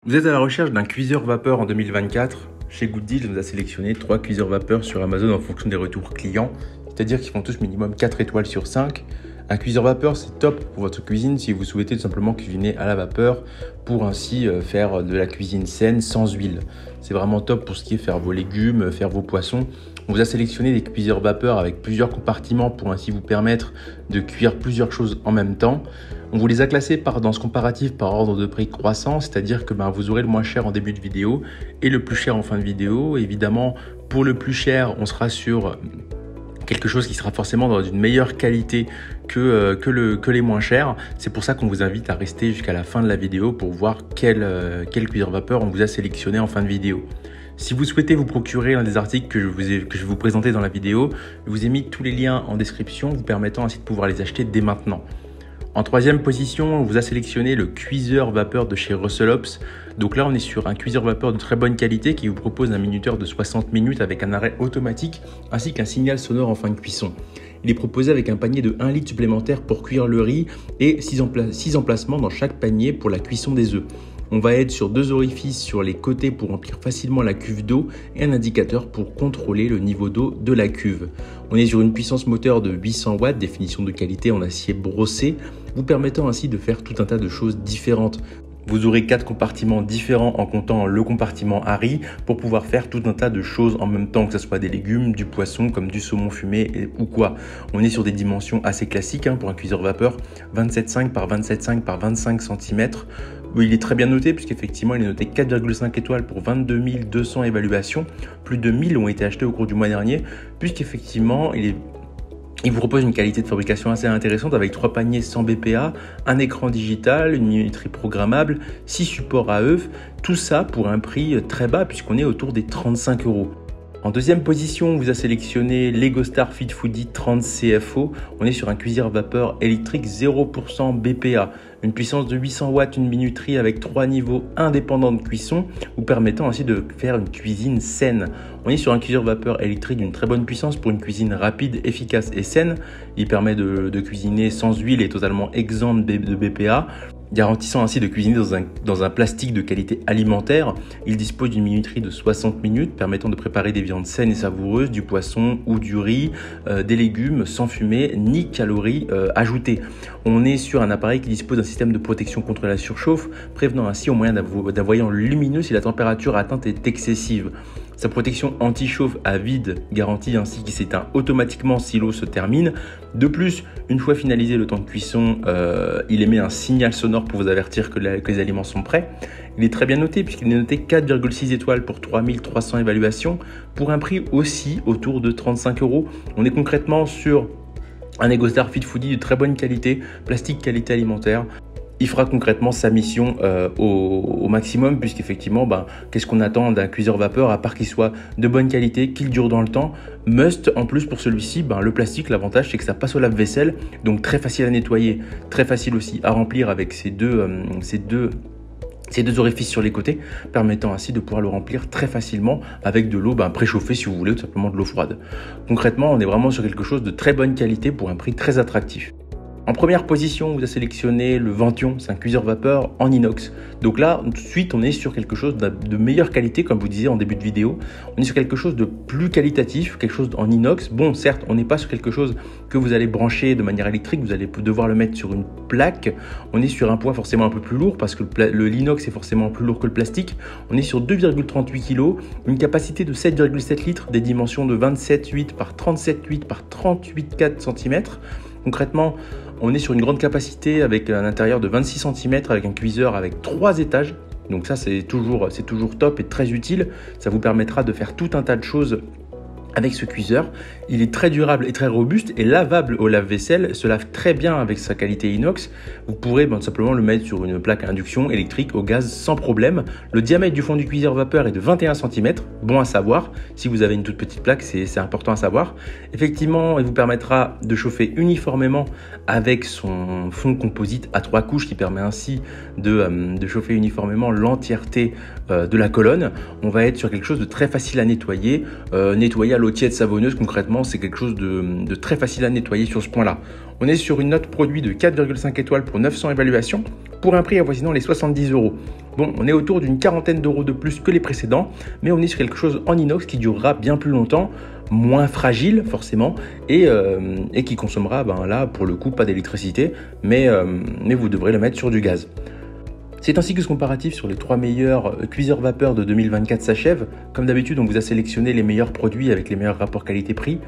Vous êtes à la recherche d'un cuiseur vapeur en 2024 ? Chez Gooddeals, on nous a sélectionné 3 cuiseurs vapeur sur Amazon en fonction des retours clients, c'est-à-dire qu'ils font tous minimum 4 étoiles sur 5. Un cuiseur vapeur, c'est top pour votre cuisine si vous souhaitez tout simplement cuisiner à la vapeur pour ainsi faire de la cuisine saine sans huile. C'est vraiment top pour ce qui est faire vos légumes, faire vos poissons. On vous a sélectionné des cuiseurs vapeur avec plusieurs compartiments pour ainsi vous permettre de cuire plusieurs choses en même temps. On vous les a classés dans ce comparatif par ordre de prix croissant, c'est-à-dire que vous aurez le moins cher en début de vidéo et le plus cher en fin de vidéo. Évidemment, pour le plus cher, on sera sur quelque chose qui sera forcément dans une meilleure qualité que les moins chers. C'est pour ça qu'on vous invite à rester jusqu'à la fin de la vidéo pour voir quel cuiseur vapeur on vous a sélectionné en fin de vidéo. Si vous souhaitez vous procurer l'un des articles que je vais vous présenter dans la vidéo, je vous ai mis tous les liens en description vous permettant ainsi de pouvoir les acheter dès maintenant. En troisième position, on vous a sélectionné le cuiseur vapeur de chez Russell Hobbs. Donc là, on est sur un cuiseur vapeur de très bonne qualité qui vous propose un minuteur de 60 minutes avec un arrêt automatique ainsi qu'un signal sonore en fin de cuisson. Il est proposé avec un panier de 1 litre supplémentaire pour cuire le riz et 6 emplacements dans chaque panier pour la cuisson des œufs. On va être sur 2 orifices sur les côtés pour remplir facilement la cuve d'eau et un indicateur pour contrôler le niveau d'eau de la cuve. On est sur une puissance moteur de 800 watts, définition de qualité en acier brossé, vous permettant ainsi de faire tout un tas de choses différentes. Vous aurez 4 compartiments différents en comptant le compartiment à riz pour pouvoir faire tout un tas de choses en même temps, que ce soit des légumes, du poisson comme du saumon fumé ou quoi. On est sur des dimensions assez classiques pour un cuiseur vapeur, 27,5 par 27,5 par 25 cm. Il est très bien noté puisqu'effectivement il est noté 4,5 étoiles pour 22 200 évaluations. Plus de 1000 ont été achetés au cours du mois dernier puisqu'effectivement il vous propose une qualité de fabrication assez intéressante avec 3 paniers sans BPA, un écran digital, une minuterie programmable, 6 supports à œufs, tout ça pour un prix très bas puisqu'on est autour des 35 €. En deuxième position, on vous a sélectionné l'EgoStar FitFoodie 30 CFO. On est sur un cuiseur vapeur électrique 0% BPA. Une puissance de 800 watts, une minuterie avec 3 niveaux indépendants de cuisson, vous permettant ainsi de faire une cuisine saine. On est sur un cuiseur vapeur électrique d'une très bonne puissance pour une cuisine rapide, efficace et saine. Il permet de cuisiner sans huile et totalement exempt de BPA. Garantissant ainsi de cuisiner dans un plastique de qualité alimentaire. Il dispose d'une minuterie de 60 minutes permettant de préparer des viandes saines et savoureuses, du poisson ou du riz, des légumes sans fumée ni calories ajoutées. On est sur un appareil qui dispose d'un système de protection contre la surchauffe, prévenant ainsi au moyen d'un voyant lumineux si la température atteinte est excessive. Sa protection anti-chauffe à vide garantit ainsi qu'il s'éteint automatiquement si l'eau se termine. De plus, une fois finalisé le temps de cuisson, il émet un signal sonore pour vous avertir que les aliments sont prêts. Il est très bien noté puisqu'il est noté 4,6 étoiles pour 3300 évaluations pour un prix aussi autour de 35 €. On est concrètement sur un EgoStar FitFoodie de très bonne qualité, plastique qualité alimentaire. Il fera concrètement sa mission au maximum puisqu'effectivement, qu'est-ce qu'on attend d'un cuiseur vapeur à part qu'il soit de bonne qualité, qu'il dure dans le temps. Must en plus pour celui-ci, le plastique, l'avantage c'est que ça passe au lave-vaisselle, donc très facile à nettoyer, très facile aussi à remplir avec ces deux orifices sur les côtés, permettant ainsi de pouvoir le remplir très facilement avec de l'eau préchauffée si vous voulez, ou tout simplement de l'eau froide. Concrètement, on est vraiment sur quelque chose de très bonne qualité pour un prix très attractif. En première position, on vous a sélectionné le Vention, c'est un cuiseur vapeur en inox. Donc là, tout de suite, on est sur quelque chose de meilleure qualité, comme vous disiez en début de vidéo. On est sur quelque chose de plus qualitatif, quelque chose en inox. Bon, certes, on n'est pas sur quelque chose que vous allez brancher de manière électrique, vous allez devoir le mettre sur une plaque. On est sur un poids forcément un peu plus lourd parce que l'inox est forcément plus lourd que le plastique. On est sur 2,38 kg, une capacité de 7,7 litres, des dimensions de 27,8 par 37,8 par 38,4 cm. Concrètement, on est sur une grande capacité avec un intérieur de 26 cm avec un cuiseur avec 3 étages. Donc ça, c'est toujours top et très utile. Ça vous permettra de faire tout un tas de choses avec ce cuiseur. Il est très durable et très robuste et lavable au lave-vaisselle, se lave très bien avec sa qualité inox. Vous pourrez simplement le mettre sur une plaque à induction électrique au gaz sans problème. Le diamètre du fond du cuiseur vapeur est de 21 cm, bon à savoir. Si vous avez une toute petite plaque, c'est important à savoir. Effectivement, il vous permettra de chauffer uniformément avec son fond composite à 3 couches qui permet ainsi de chauffer uniformément l'entièreté de la colonne. On va être sur quelque chose de très facile à nettoyer, nettoyer à l'eau tiède savonneuse. Concrètement, c'est quelque chose de très facile à nettoyer sur ce point-là. On est sur une note produit de 4,5 étoiles pour 900 évaluations, pour un prix avoisinant les 70 €. Bon, on est autour d'une quarantaine d'euros de plus que les précédents, mais on est sur quelque chose en inox qui durera bien plus longtemps, moins fragile forcément, et qui consommera, là, pour le coup, pas d'électricité, mais vous devrez le mettre sur du gaz. C'est ainsi que ce comparatif sur les 3 meilleurs cuiseurs vapeur de 2024 s'achève. Comme d'habitude, on vous a sélectionné les meilleurs produits avec les meilleurs rapports qualité-prix.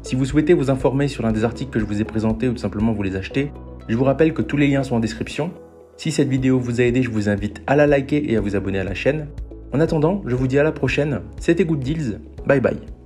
Si vous souhaitez vous informer sur l'un des articles que je vous ai présentés ou tout simplement vous les acheter, je vous rappelle que tous les liens sont en description. Si cette vidéo vous a aidé, je vous invite à la liker et à vous abonner à la chaîne. En attendant, je vous dis à la prochaine. C'était Good Deals. Bye bye.